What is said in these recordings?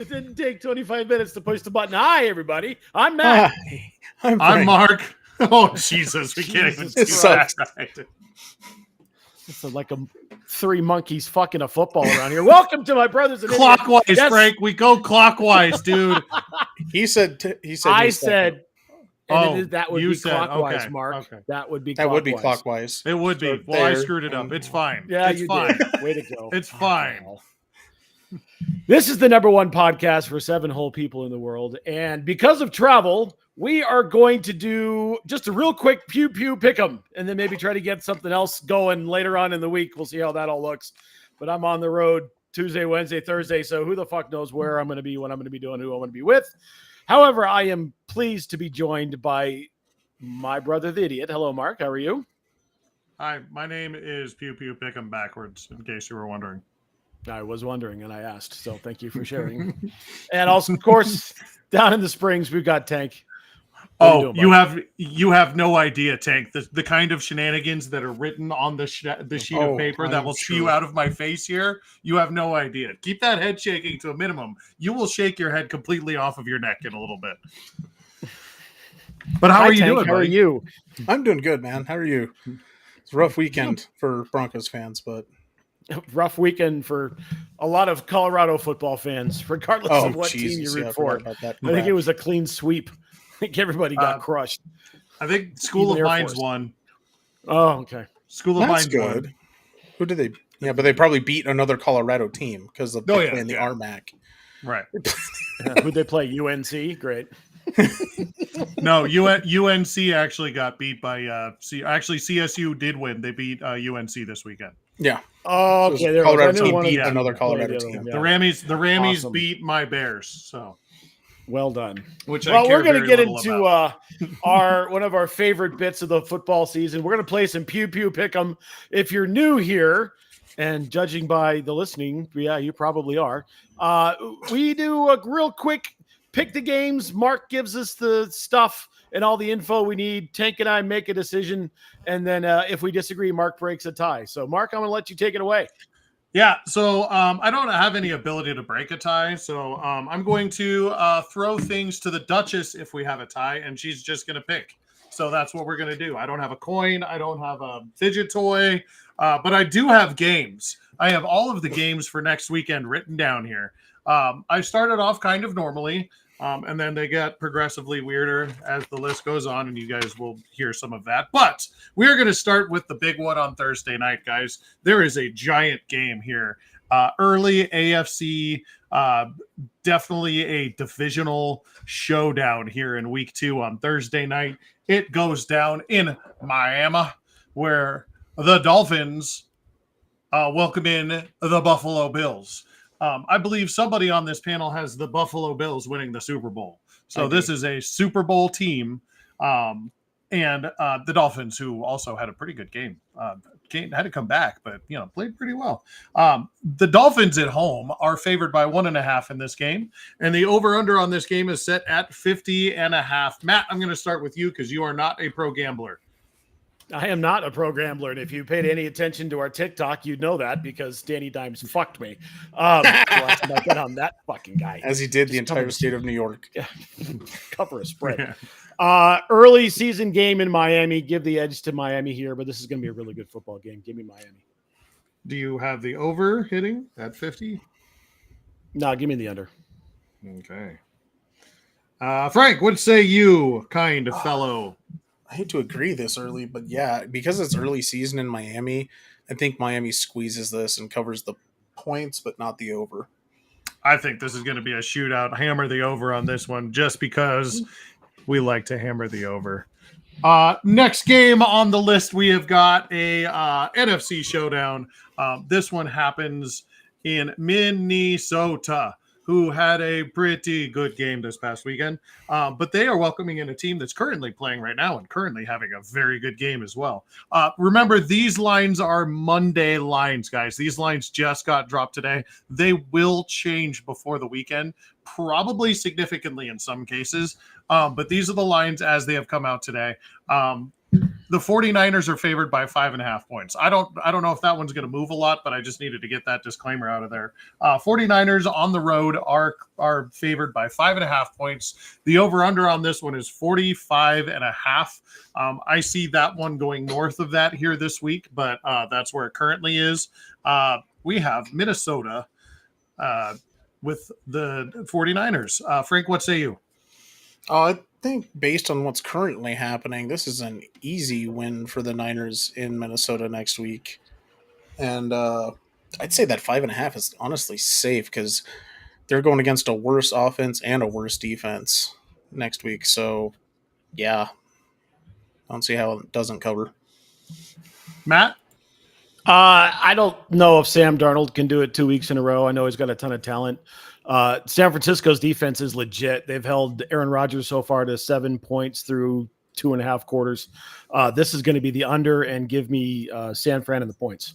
It didn't take 25 minutes to push the button. Hi, everybody. I'm Matt. Hi, I'm Mark. Oh, Jesus. We can't even Jesus do that. It's like a three monkeys fucking a football around here. Welcome to my brothers and Clockwise, yes. Frank. We go clockwise, dude. He said. I said. Oh, that would you be said, clockwise, okay, Mark. okay. That would be that clockwise. would be clockwise. It would be. Start Well, I there screwed it up. and- It's fine. Yeah, it's you fine. did. Way to go. It's fine. This is the #1 podcast for 7 whole people in the world. And because of travel, we are going to do just a real quick pew pick 'em and then maybe try to get something else going later on in the week. We'll see how that all looks. But I'm on the road Tuesday, Wednesday, Thursday. So who the fuck knows where I'm going to be, what I'm going to be doing, who I'm going to be with. However, I am pleased to be joined by my brother, the idiot. Hello, Mark. How are you? Hi, my name is Pew Pick'em backwards, in case you were wondering. I was wondering, and I asked. So thank you for sharing. And also, of course, down in the Springs, we've got Tank. Oh, you have no idea, Tank. The kind of shenanigans that are written on the sheet of paper that will spew out of my face here, you have no idea. Keep that head shaking to a minimum. You will shake your head completely off of your neck in a little bit. But how are you doing? How are you? I'm doing good, man. How are you? It's a rough weekend for Broncos fans, but rough weekend for a lot of Colorado football fans, regardless of what team you root for. I think it was a clean sweep. I think everybody got crushed. I think School of Mines won. Oh, okay. School of Mines won. Who did they? Yeah, but they probably beat another Colorado team because of playing the RMAC. Right. Who'd they play? UNC? Great. No, UNC actually got beat by actually CSU did win. They beat UNC this weekend. Yeah. Oh, okay. So Colorado team beat another Colorado team. Yeah. The Rammies awesome. Beat my Bears. So well done. We're going to get into one of our favorite bits of the football season. We're going to play some pew pick'em. If you're new here, and judging by the listening, yeah, you probably are. We do a real quick pick the games. Mark gives us the stuff and all the info we need. Tank and I make a decision. And then if we disagree, Mark breaks a tie. So, Mark, I'm going to let you take it away. Yeah, so I don't have any ability to break a tie. So I'm going to throw things to the Duchess if we have a tie, and she's just going to pick. So that's what we're going to do. I don't have a coin. I don't have a fidget toy, but I do have games. I have all of the games for next weekend written down here. I started off kind of normally, and then they get progressively weirder as the list goes on, and you guys will hear some of that. But we're going to start with the big one on Thursday night, guys. There is a giant game here. Early AFC, definitely a divisional showdown here in week 2 on Thursday night. It goes down in Miami, where the Dolphins welcome in the Buffalo Bills. I believe somebody on this panel has the Buffalo Bills winning the Super Bowl. So this is a Super Bowl team. And the Dolphins, who also had a pretty good game, had to come back, but played pretty well. The Dolphins at home are favored by 1.5 in this game, and the over/under on this game is set at 50.5. Matt, I'm going to start with you because you are not a pro gambler. I am not a pro gambler, and if you paid any attention to our TikTok, you'd know that because Danny Dimes fucked me. So I should get on that fucking guy. As he did the entire state of New York. Yeah. Cover a spread. Early season game in Miami. Give the edge to Miami here, but this is going to be a really good football game. Give me Miami. Do you have the over hitting at 50? No, give me the under. Okay. Frank, what say you, kind fellow? I hate to agree this early, but yeah, because it's early season in Miami, I think Miami squeezes this and covers the points, but not the over. I think this is going to be a shootout. Hammer the over on this one just because we like to hammer the over. Next game on the list, we have got a NFC showdown. This one happens in Minnesota, who had a pretty good game this past weekend. But they are welcoming in a team that's currently playing right now and currently having a very good game as well. Remember, these lines are Monday lines, guys. These lines just got dropped today. They will change before the weekend, probably significantly in some cases. But these are the lines as they have come out today. the 49ers are favored by 5.5 points. I don't know if that one's going to move a lot, but I just needed to get that disclaimer out of there. 49ers on the road are favored by 5.5 points. The over-under on this one is 45.5. I see that one going north of that here this week, but that's where it currently is. We have Minnesota with the 49ers. Frank, what say you? I think based on what's currently happening, this is an easy win for the Niners in Minnesota next week. And I'd say that 5.5 is honestly safe because they're going against a worse offense and a worse defense next week. So, yeah, I don't see how it doesn't cover. Matt? I don't know if Sam Darnold can do it 2 weeks in a row. I know he's got a ton of talent. San Francisco's defense is legit. They've held Aaron Rodgers so far to 7 points through 2.5 quarters. This is going to be the under, and give me San Fran and the points.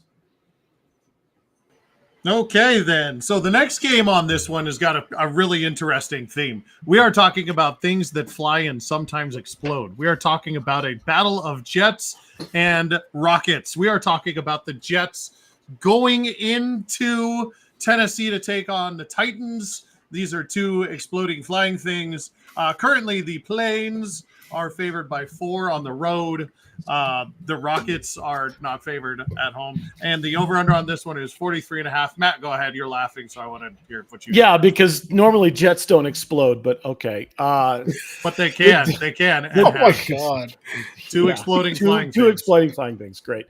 Okay, then. So the next game on this one has got a really interesting theme. We are talking about things that fly and sometimes explode. We are talking about a battle of jets and rockets. We are talking about the Jets going into Tennessee to take on the Titans. These are two exploding flying things. Currently, the Planes are favored by 4 on the road. The Rockets are not favored at home. And the over-under on this one is 43.5. Matt, go ahead. You're laughing, so I want to hear what you Yeah, because normally jets don't explode, but okay. But they can. They can. Oh, my God. Two exploding flying two things. exploding flying things. Great.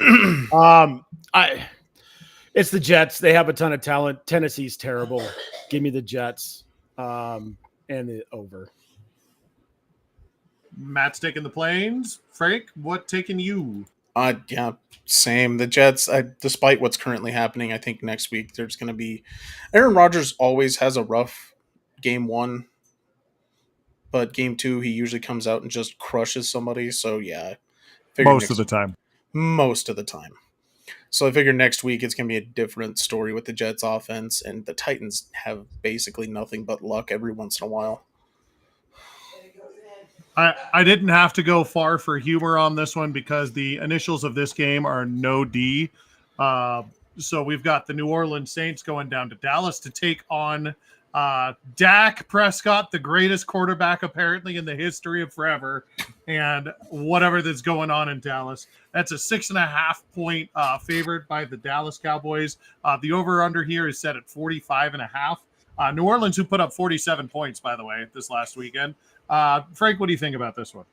It's the Jets. They have a ton of talent. Tennessee's terrible. Give me the Jets and the over. Matt's taking the Planes. Frank, what taking you? Yeah, same. The Jets, despite what's currently happening, I think next week there's going to be... Aaron Rodgers always has a rough game 1, but game 2, he usually comes out and just crushes somebody. So, yeah. Most of the time. Most of the time. So I figure next week it's going to be a different story with the Jets offense, and the Titans have basically nothing but luck every once in a while. I didn't have to go far for humor on this one because the initials of this game are no D. So we've got the New Orleans Saints going down to Dallas to take on Dak Prescott, the greatest quarterback apparently in the history of forever, and whatever that's going on in Dallas. That's a 6.5 point favored by the Dallas Cowboys. The over-under here is set at 45.5. New Orleans, who put up 47 points, by the way, this last weekend. Frank, what do you think about this one?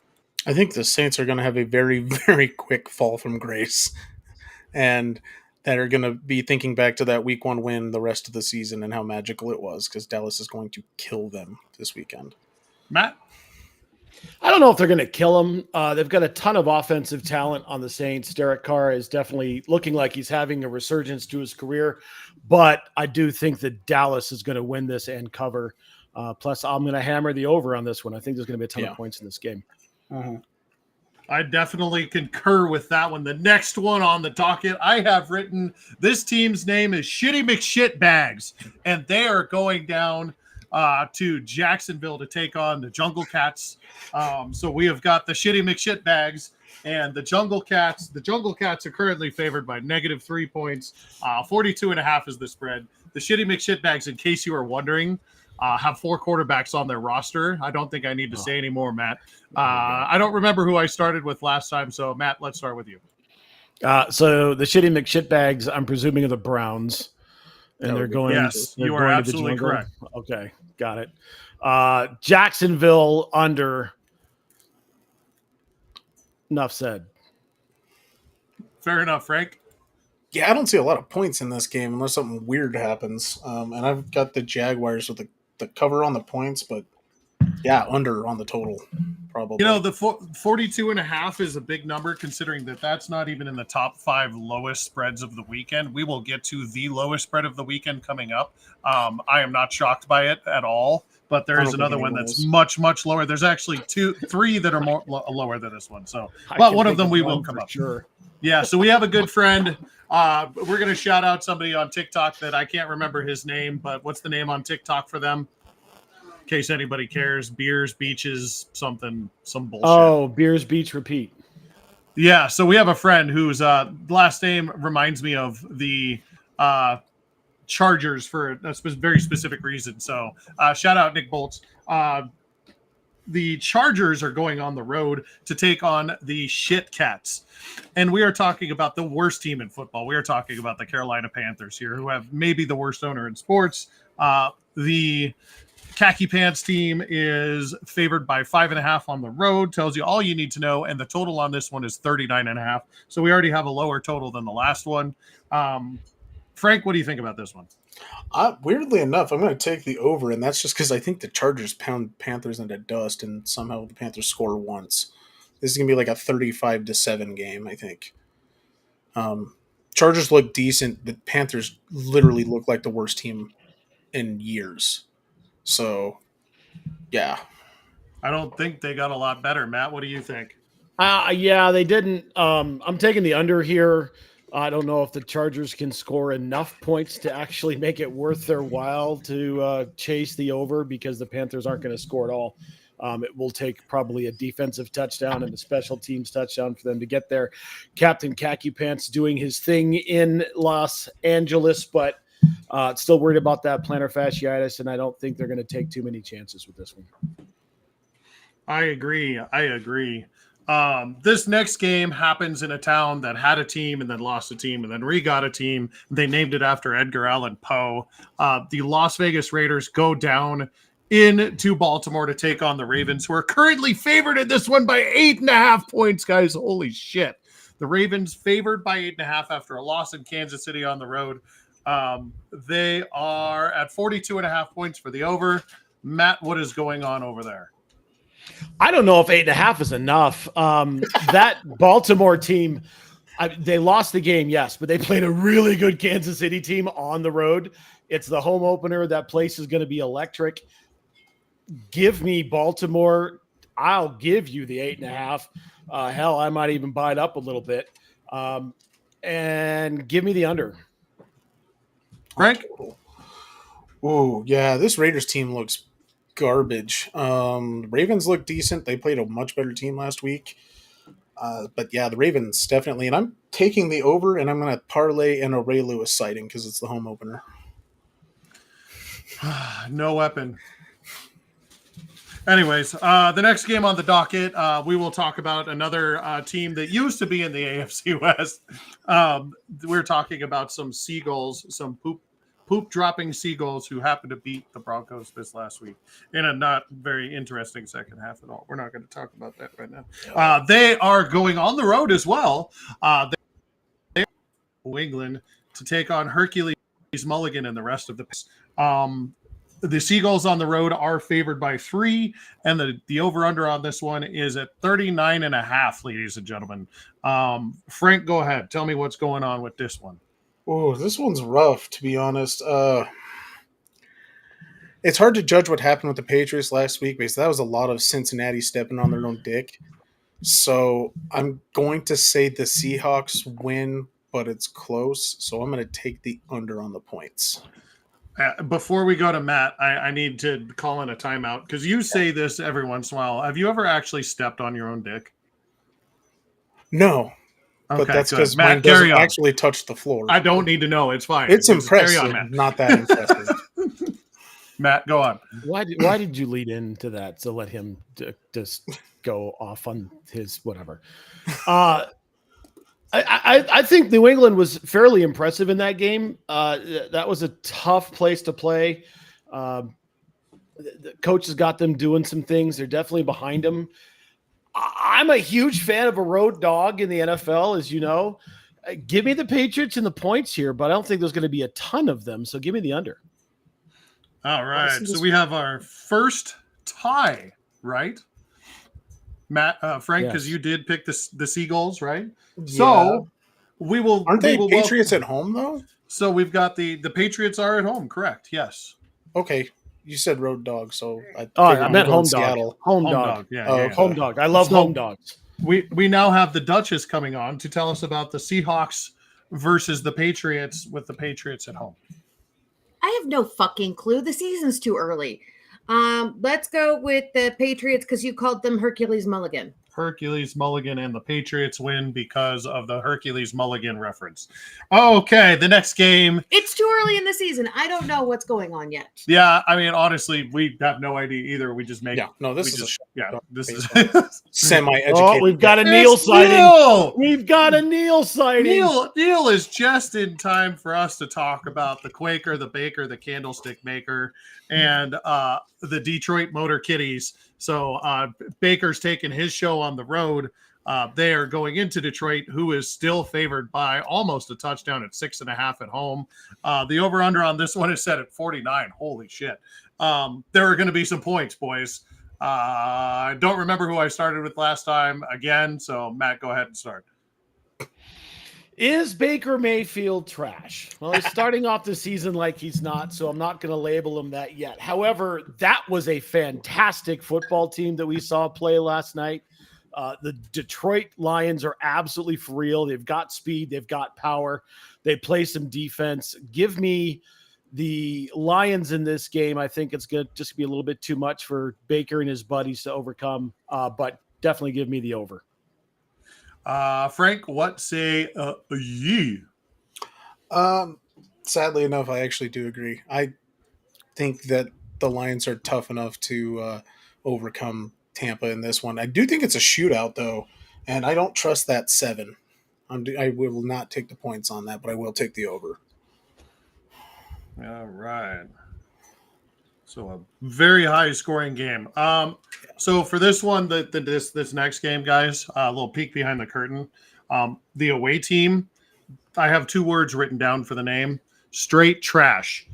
I think the Saints are going to have a very, very quick fall from grace, and that are going to be thinking back to that week 1 win the rest of the season and how magical it was, because Dallas is going to kill them this weekend. Matt? I don't know if they're going to kill them. They've got a ton of offensive talent on the Saints. Derek Carr is definitely looking like he's having a resurgence to his career, but I do think that Dallas is going to win this and cover. Plus, I'm going to hammer the over on this one. I think there's going to be a ton of points in this game. Mm-hmm. I definitely concur with that one. The next one on the docket, I have written, this team's name is Shitty McShitbags, and they are going down to Jacksonville to take on the Jungle Cats. So we have got the Shitty McShitbags and the Jungle Cats. The Jungle Cats are currently favored by -3 points. 42.5 is the spread. The Shitty McShitbags, in case you are wondering, have 4 quarterbacks on their roster. I don't think I need to say any more, Matt. I don't remember who I started with last time. So, Matt, let's start with you. So the Shitty McShitbags, I'm presuming, are the Browns. And they're going. Yes, they're you are going absolutely correct. Okay, got it. Jacksonville under. Enough said. Fair enough, Frank. Yeah, I don't see a lot of points in this game unless something weird happens. And I've got the Jaguars with the cover on the points, but yeah, under on the total, probably. You know, the 42.5 is a big number considering that that's not even in the top 5 lowest spreads of the weekend. We will get to the lowest spread of the weekend coming up. I am not shocked by it at all, but there is another one that's much, much lower. There's actually 3 that are more lower than this one. So, but one of them we will come up. Sure. Yeah, so we have a good friend. We're going to shout out somebody on TikTok that I can't remember his name, but what's the name on TikTok for them? In case anybody cares. Beers, Beaches, some bullshit. Oh, Beers, Beach, Repeat. Yeah, so we have a friend whose last name reminds me of the Chargers for a very specific reason. So shout out Nick Bolts. The Chargers are going on the road to take on the Shit Cats. And we are talking about the worst team in football. We are talking about the Carolina Panthers here, who have maybe the worst owner in sports. The Khaki Pants team is favored by 5.5 on the road, tells you all you need to know. And the total on this one is 39.5. So we already have a lower total than the last one. Frank, what do you think about this one? Weirdly enough, I'm going to take the over, and that's just because I think the Chargers pound Panthers into dust, and somehow the Panthers score once. This is going to be like a 35-7 game, I think. Chargers look decent. The Panthers literally look like the worst team in years. So, yeah. I don't think they got a lot better. Matt, what do you think? Yeah, they didn't. I'm taking the under here. I don't know if the Chargers can score enough points to actually make it worth their while to chase the over, because the Panthers aren't going to score at all. It will take probably a defensive touchdown and a special teams touchdown for them to get there. Captain Khaki Pants doing his thing in Los Angeles, but still worried about that plantar fasciitis, and I don't think they're going to take too many chances with this one. I agree. This next game happens in a town that had a team and then lost a team and then re-got a team. They named it after Edgar Allan Poe. The Las Vegas Raiders go down into Baltimore to take on the Ravens, who are currently favored in this one by 8.5 points, guys. Holy shit. The Ravens favored by 8.5 after a loss in Kansas City on the road. They are at 42.5 points for the over. Matt, what is going on over there? I don't know if 8.5 is enough. That Baltimore team, they lost the game, yes, but they played a really good Kansas City team on the road. It's the home opener. That place is going to be electric. Give me Baltimore. I'll give you the 8.5. Hell, I might even buy it up a little bit. And give me the under. Frank? Oh, yeah, this Raiders team looks garbage. Ravens look decent. They played a much better team last week. But yeah, the Ravens definitely. And I'm taking the over, and I'm going to parlay in a Ray Lewis sighting because it's the home opener. No weapon. Anyways, the next game on the docket, we will talk about another team that used to be in the AFC West. We're talking about some Seagulls, some poop-dropping Seagulls who happened to beat the Broncos this last week in a not very interesting second half at all. We're not going to talk about that right now. They are going on the road as well. They are New England to take on Hercules Mulligan and the rest of the Seagulls on the road are favored by 3, and the over-under on this one is at 39.5, ladies and gentlemen. Frank, go ahead. Tell me what's going on with this one. Oh, this one's rough, to be honest. It's hard to judge what happened with the Patriots last week because that was a lot of Cincinnati stepping on their own dick. So I'm going to say the Seahawks win, but it's close. So I'm going to take the under on the points. Before we go to Matt, I need to call in a timeout because you say this every once in a while. Have you ever actually stepped on your own dick? No. Okay, but that's because mine doesn't actually touch the floor. I don't need to know. It's fine. It's impressive, not that impressive. Matt, go on. Why did you lead into that to let him just go off on his whatever? I think New England was fairly impressive in that game. That was a tough place to play. The coach has got them doing some things. They're definitely behind them. I'm a huge fan of a road dog in the NFL, as you know. Give me the Patriots and the points here, but I don't think there's going to be a ton of them. So give me the under. All right. So we have our first tie, right? Matt, Frank, because you did pick the Seagulls, right? Yeah. So we will. Aren't they Patriots at home though? So we've got the Patriots are at home, correct? Yes. Okay. You said road dog, so I meant home dog. Seattle. Home dog. Yeah, home dog. I love home dogs. We now have the Duchess coming on to tell us about the Seahawks versus the Patriots with the Patriots at home. I have no fucking clue. The season's too early. Let's go with the Patriots because you called them Hercules Mulligan. Hercules Mulligan and the Patriots win because of the Hercules Mulligan reference. Okay, the next game. It's too early in the season. I don't know what's going on yet. Yeah, I mean, honestly, we have no idea either. We just make. Yeah, no, this we is just, a yeah, this is semi-educated. Oh, we've got a Neil It's sighting. Neil! We've got a Neil sighting. Neil is just in time for us to talk about the Quaker, the Baker, the Candlestick Maker, and the Detroit Motor Kitties. So Baker's taking his show on the road. They are going into Detroit, who is still favored by almost a touchdown at 6.5 at home. The over-under on this one is set at 49. Holy shit. There are going to be some points, boys. I don't remember who I started with last time again. So, Matt, go ahead and start. Is Baker Mayfield trash? Well, he's starting off the season like he's not, so I'm not going to label him that yet. However, that was a fantastic football team that we saw play last night. The Detroit Lions are absolutely for real. They've got speed. They've got power. They play some defense. Give me the Lions in this game. I think it's going to just be a little bit too much for Baker and his buddies to overcome, but definitely give me the over. Frank, what say ye? Sadly enough, I actually do agree. I think that the Lions are tough enough to overcome Tampa in this one. I do think it's a shootout, though, and I don't trust that 7. I will not take the points on that, but I will take the over. All right. So a very high scoring game. So for this one, this next game, guys, a little peek behind the curtain. The away team, I have 2 words written down for the name: straight trash.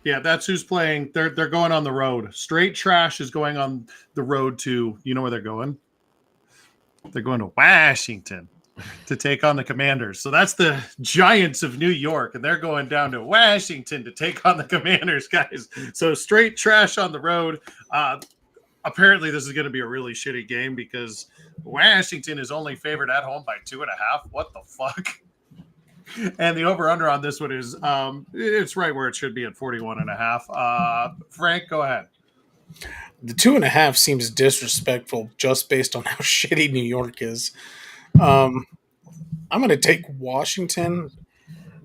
Yeah, that's who's playing. They're going on the road. Straight trash is going on the road to, you know where they're going? They're going to Washington to take on the Commanders. So that's the Giants of New York, and they're going down to Washington to take on the Commanders, guys. So straight trash on the road. Apparently, this is going to be a really shitty game because Washington is only favored at home by 2.5. What the fuck? And the over-under on this one is it's right where it should be at 41.5. Frank, go ahead. The 2.5 seems disrespectful just based on how shitty New York is. I'm going to take Washington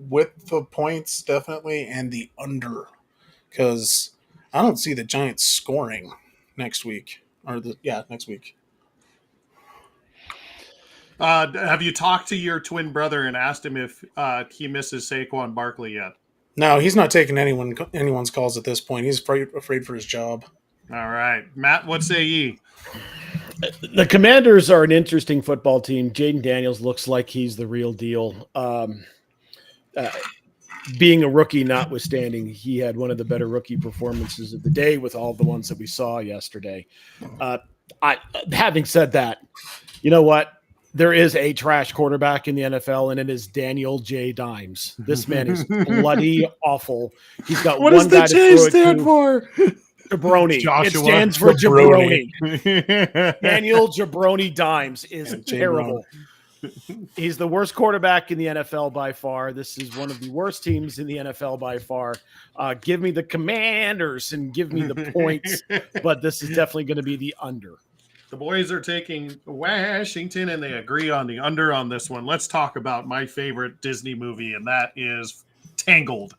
with the points, definitely, and the under, because I don't see the Giants scoring next week. Next week. Have you talked to your twin brother and asked him if he misses Saquon Barkley yet? No, he's not taking anyone's calls at this point. He's afraid for his job. All right. Matt, what say ye? The Commanders are an interesting football team. Jaden Daniels looks like he's the real deal. Being a rookie notwithstanding, he had one of the better rookie performances of the day with all the ones that we saw yesterday. Having said that, you know what? There is a trash quarterback in the NFL, and it is Daniel J. Dimes. This man is bloody awful. He's got what one does the guy J stand for? Jabroni. Joshua. It stands for Jabroni. Jabroni. Daniel Jabroni Dimes is terrible. He's the worst quarterback in the NFL by far. This is one of the worst teams in the NFL by far. Give me the Commanders and give me the points, but this is definitely going to be the under. The boys are taking Washington, and they agree on the under on this one. Let's talk about my favorite Disney movie, and that is Tangled.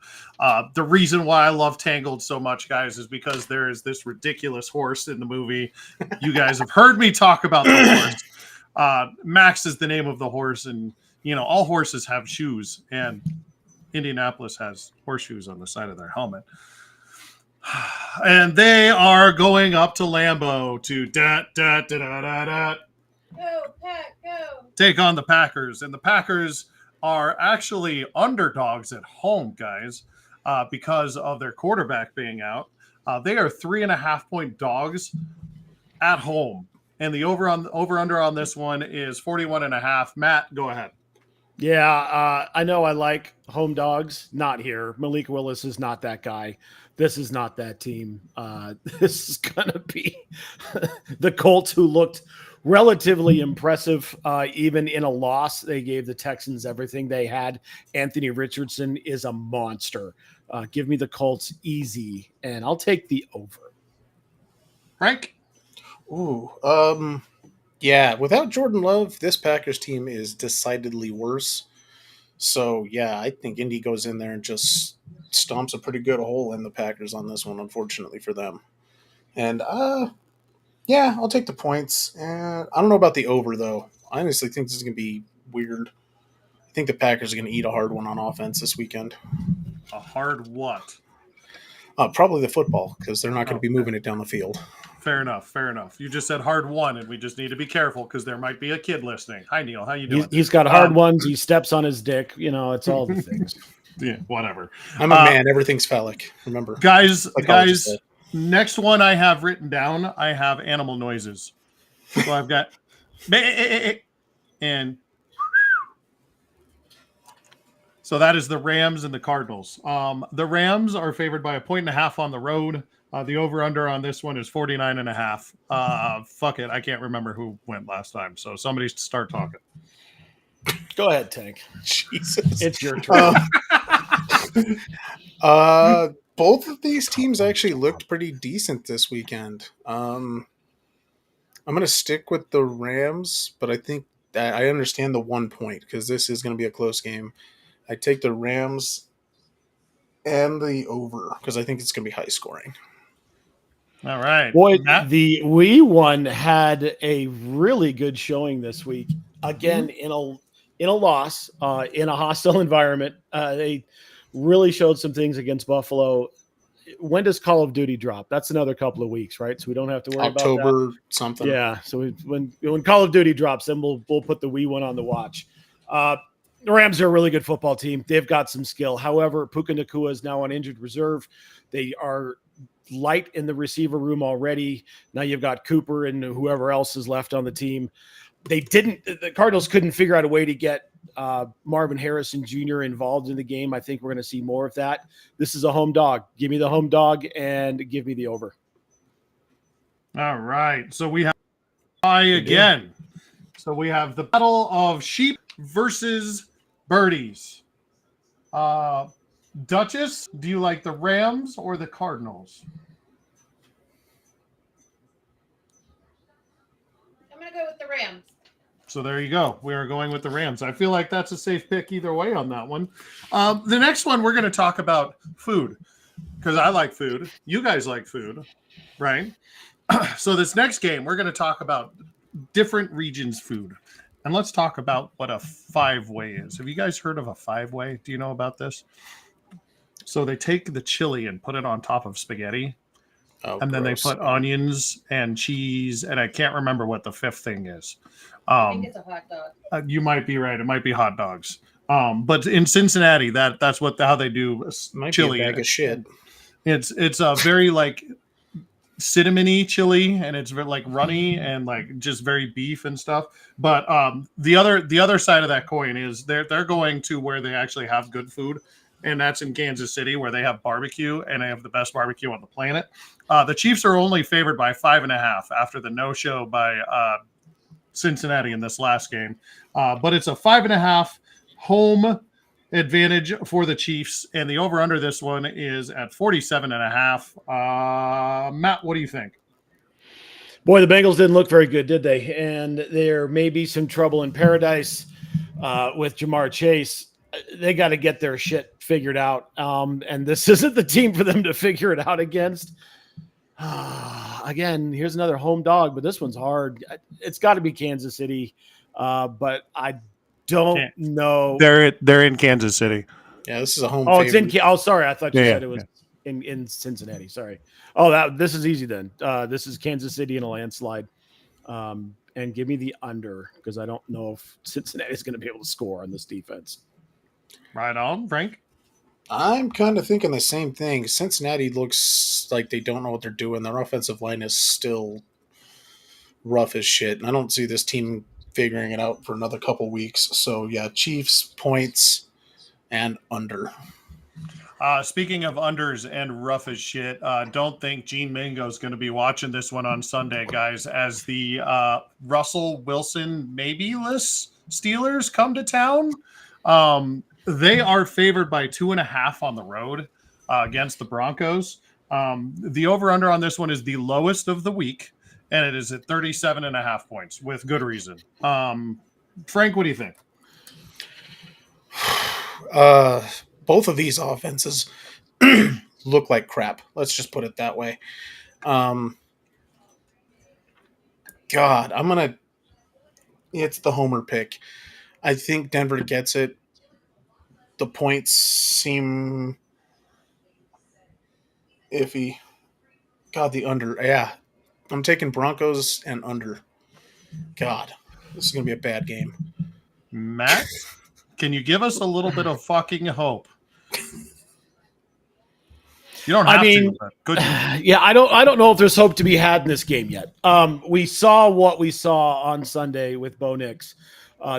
The reason why I love Tangled so much, guys, is because there is this ridiculous horse in the movie. You guys have heard me talk about the horse. Max is the name of the horse, and all horses have shoes, and Indianapolis has horseshoes on the side of their helmet. And they are going up to Lambeau to go, Pack, go. take on the Packers. And the Packers are actually underdogs at home, guys, because of their quarterback being out. They are 3.5-point dogs at home. And the over-under on this one is 41.5. Matt, go ahead. Yeah, I know I like home dogs. Not here. Malik Willis is not that guy. This is not that team. This is going to be the Colts, who looked relatively impressive even in a loss. They gave the Texans everything they had. Anthony Richardson is a monster. Give me the Colts easy, and I'll take the over. Frank? Ooh, Yeah, without Jordan Love, this Packers team is decidedly worse. So yeah, I think Indy goes in there and just stomps a pretty good hole in the Packers on this one, unfortunately for them. And yeah, I'll take the points. I don't know about the over though. I honestly think this is gonna be weird. I think the Packers are gonna eat a hard one on offense this weekend. A hard what? Probably the football because they're not going to be Okay. moving it down the field. Fair enough. Fair enough. You just said hard one, and we just need to be careful because there might be a kid listening. Hi, Neil. How you doing? He's got hard ones. He steps on his dick. You know, it's all the things. Yeah, whatever. I'm a man. Everything's phallic. Remember, Guys, Psychologist said. next one I have written down, I have animal noises. So I've got and so that is the Rams and the Cardinals. The Rams are favored by 1.5 on the road. The over-under on this one is 49.5. Fuck it. I can't remember who went last time. So somebody start talking. Go ahead, Tank. Jesus. It's your turn. Both of these teams actually looked pretty decent this weekend. I'm going to stick with the Rams, but I think that I understand the 1 point because this is going to be a close game. I take the Rams and the over because I think it's going to be high scoring. All right. Boy, Matt? the Wii one had a really good showing this week. Again, in a loss, in a hostile environment. They really showed some things against Buffalo. When does Call of Duty drop? That's another couple of weeks, right? So we don't have to worry about October something. Yeah. So when Call of Duty drops, then we'll put the Wii one on the watch. The Rams are a really good football team. They've got some skill. However, Puka Nacua is now on injured reserve. They are light in the receiver room already. Now you've got Cooper and whoever else is left on the team. The Cardinals couldn't figure out a way to get Marvin Harrison Jr. involved in the game. I think we're going to see more of that. This is a home dog. Give me the home dog and give me the over. All right. So we have again. So we have the battle of sheep versus birdies. Duchess, do you like the Rams or the Cardinals? I'm going to go with the Rams. So there you go. We are going with the Rams. I feel like that's a safe pick either way on that one. The next one, we're going to talk about food because I like food. You guys like food, right? So this next game, we're going to talk about different regions' food. And let's talk about what a five-way is. Have you guys heard of a five-way? Do you know about this? So they take the chili and put it on top of spaghetti. And then gross. they put onions and cheese, and I can't remember what the fifth thing is. I think it's a hot dog. You might be right. It might be hot dogs. But in Cincinnati, that's how they do Might chili. be a bag of shit. It's a very like cinnamony chili, and it's very like runny and like just very beef and stuff. But the other side of that coin is they're going to where they actually have good food. And that's in Kansas City, where they have barbecue, and they have the best barbecue on the planet. The Chiefs are only favored by 5.5 after the no-show by Cincinnati in this last game. But it's a 5.5 home advantage for the Chiefs, and the over-under this one is at 47.5. Matt, what do you think? Boy, the Bengals didn't look very good, did they? And there may be some trouble in paradise with Jamar Chase. They got to get their shit figured out. And this isn't the team for them to figure it out against. Again, here's another home dog, but this one's hard. It's got to be Kansas City, but I don't know. They're in Kansas City. Yeah, this is a home. Oh, favorite. it's in. Oh, sorry, I thought you Yeah, said it was in Cincinnati. Sorry. Oh, this is easy then. This is Kansas City in a landslide. And give me the under because I don't know if Cincinnati is going to be able to score on this defense. Right on, Frank. I'm kind of thinking the same thing. Cincinnati looks like they don't know what they're doing. Their offensive line is still rough as shit. And I don't see this team figuring it out for another couple weeks. So, yeah, Chiefs, points, and under. Speaking of unders and rough as shit, don't think Gene Mingo's going to be watching this one on Sunday, guys, as the Russell Wilson maybe-less Steelers come to town. They are favored by 2.5 on the road against the Broncos. The over-under on this one is the lowest of the week. and it is at 37.5 points with good reason. Frank, what do you think? Both of these offenses look like crap. Let's just put it that way. God, it's the homer pick. I think Denver gets it. The points seem iffy. God, the under. Yeah, I'm taking Broncos and under. God, this is going to be a bad game. Matt, can you give us a little bit of fucking hope? You don't have to, but could you? Yeah, I don't know if there's hope to be had in this game yet. We saw what we saw on Sunday with Bo Nix.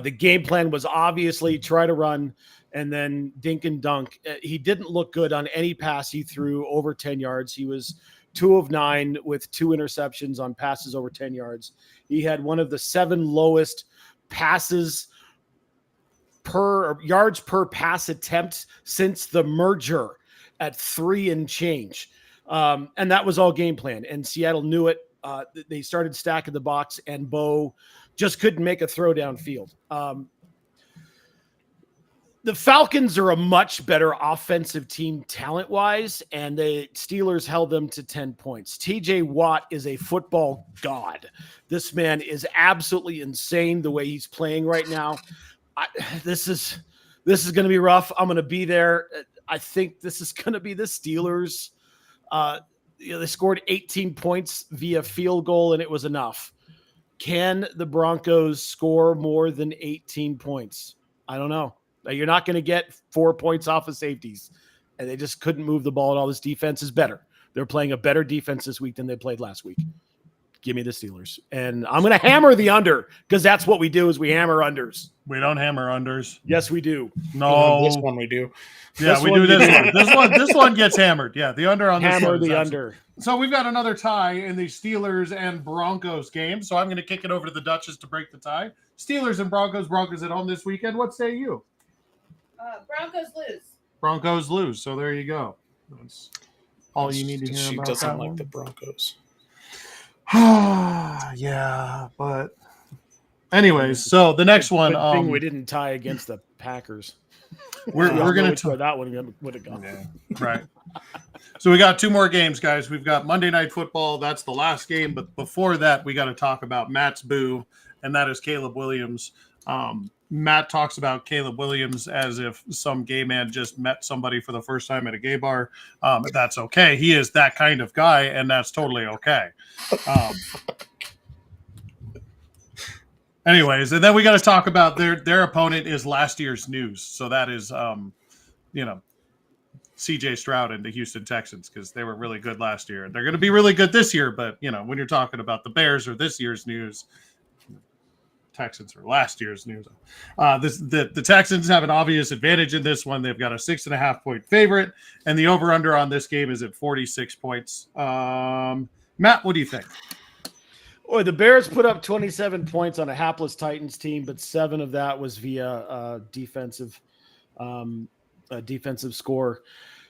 The game plan was obviously try to run and then dink and dunk. He didn't look good on any pass he threw over 10 yards. He was 2 of 9 with 2 interceptions on passes over 10 yards. He had one of the 7 lowest passes per yards per pass attempt since the merger at 3 and change. And that was all game plan. And Seattle knew it. They started stacking the box, and Bo just couldn't make a throw downfield. The Falcons are a much better offensive team talent-wise, and the Steelers held them to 10 points. TJ Watt is a football god. This man is absolutely insane the way he's playing right now. This is going to be rough. I'm going to be there. I think this is going to be the Steelers. They scored 18 points via field goal, and it was enough. Can the Broncos score more than 18 points? I don't know. You're not going to get 4 points off of safeties, and they just couldn't move the ball, and all this defense is better. They're playing a better defense this week than they played last week. Give me the Steelers. And I'm going to hammer the under because that's what we do is we hammer unders. We don't hammer unders. Yes, we do. No. This one we do. Yeah, we do this one. This one gets hammered. Yeah, the under on this hammer one. The under. So we've got another tie in the Steelers and Broncos game. So I'm going to kick it over to the Duchess to break the tie. Steelers and Broncos. Broncos at home this weekend. What say you? Broncos lose. Broncos lose. So there you go. That's all you need to hear She about doesn't that like one. the Broncos. Yeah, but anyways, so the next one. Good thing we didn't tie against the Packers. We're going to that one would have gone. Yeah, right. So we got 2 more games, guys. We've got Monday Night Football. That's the last game. But before that, we got to talk about Matt's boo, and that is Caleb Williams. Matt talks about Caleb Williams as if some gay man just met somebody for the first time at a gay bar. That's okay. He is that kind of guy, and that's totally okay. Anyways, and then we got to talk about their opponent is last year's news. So that is, CJ Stroud and the Houston Texans, because they were really good last year. And they're going to be really good this year. But, when you're talking about the Bears or this year's news, Texans or last year's news. The Texans have an obvious advantage in this one. They've got a 6.5 point favorite, and the over/under on this game is at 46 points. Matt, what do you think? Boy, the Bears put up 27 points on a hapless Titans team, but 7 of that was via defensive score.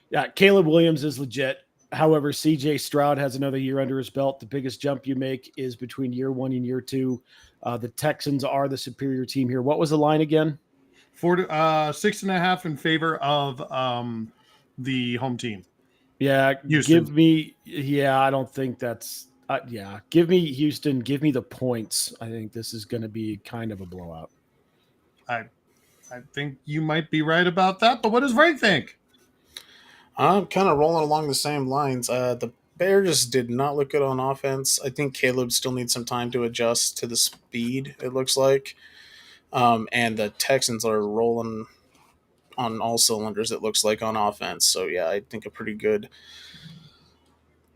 Yeah, Caleb Williams is legit. However, CJ Stroud has another year under his belt. The biggest jump you make is between year 1 and year 2. The Texans are the superior team here. What was the line again? 6.5 in favor of the home team. Yeah, Houston. I don't think that's give me Houston. Give me the points. I think this is going to be kind of a blowout. I think you might be right about that, but what does Frank think? I'm kind of rolling along the same lines. The Bears did not look good on offense. I think Caleb still needs some time to adjust to the speed, it looks like. And the Texans are rolling on all cylinders, it looks like, on offense. So, yeah, I think a pretty good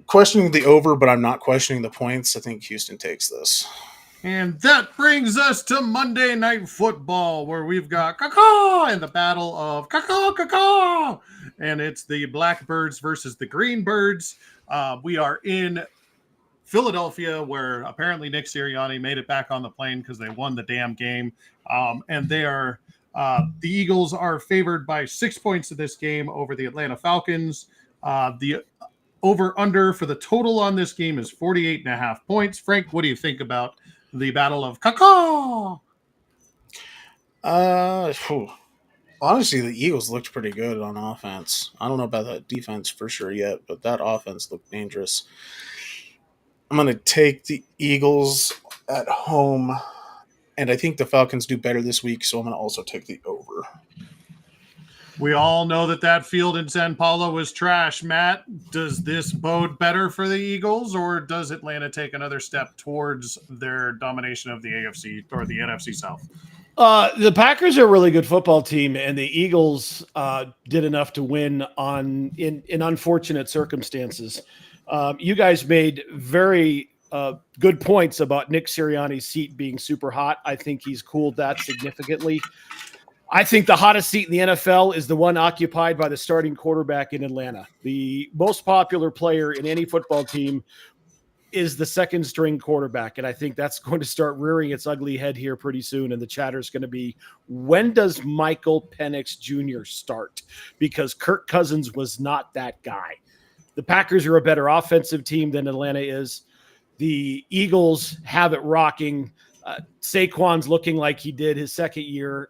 questioning the over, but I'm not questioning the points. I think Houston takes this. And that brings us to Monday Night Football, where we've got caw in the battle of caw. And it's the Blackbirds versus the Greenbirds. We are in Philadelphia, where apparently Nick Sirianni made it back on the plane because they won the damn game. And they are the Eagles are favored by 6 points in this game over the Atlanta Falcons. The over under for the total on this game is 48.5 points. Frank, what do you think about the Battle of Caca? Honestly, the Eagles looked pretty good on offense. I don't know about that defense for sure yet, but that offense looked dangerous. I'm going to take the Eagles at home, and I think the Falcons do better this week, so I'm going to also take the over. We all know that field in San Paulo was trash. Matt, does this bode better for the Eagles, or does Atlanta take another step towards their domination of the AFC or the NFC South? The Packers are a really good football team, and the Eagles did enough to win in unfortunate circumstances. You guys made very good points about Nick Sirianni's seat being super hot. I think he's cooled that significantly. I think the hottest seat in the NFL is the one occupied by the starting quarterback in Atlanta. The most popular player in any football team is the second string quarterback. And I think that's going to start rearing its ugly head here pretty soon. And the chatter is going to be, when does Michael Penix Jr. start? Because Kirk Cousins was not that guy. The Packers are a better offensive team than Atlanta is. The Eagles have it rocking. Saquon's looking like he did his second year.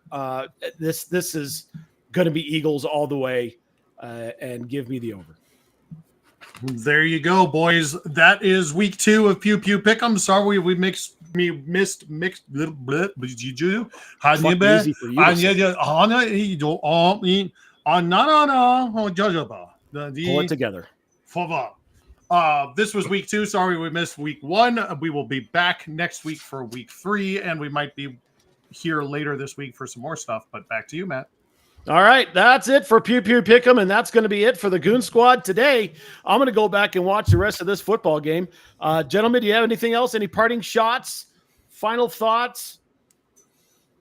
This is going to be Eagles all the way, and give me the over. There you go, boys. That is week 2 of Pew Pew Pick'em. Sorry we missed little bit. Did you? Easy for you to say. Pull it together. This was week 2. Sorry we missed week 1. We will be back next week for week 3, and we might be here later this week for some more stuff. But back to you, Matt. All right, that's it for Pew Pew Pick'em, and that's going to be it for the Goon Squad today. I'm going to go back and watch the rest of this football game. Gentlemen, do you have anything else? Any parting shots? Final thoughts?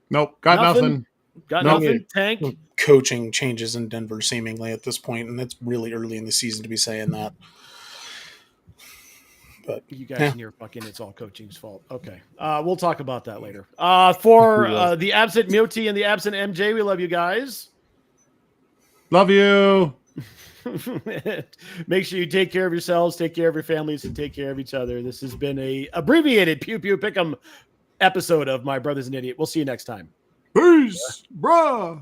Nope, got nothing. Got No. nothing? Tank? Coaching changes in Denver seemingly at this point, and it's really early in the season to be saying that. But You guys and your fucking it's all coaching's fault. Okay. We'll talk about that later. For the absent Muti and the absent MJ, we love you guys. Love you. Make sure you take care of yourselves, take care of your families, and take care of each other. This has been a abbreviated Pew Pew Pick'em episode of My Brother's an Idiot. We'll see you next time. Peace, bruh.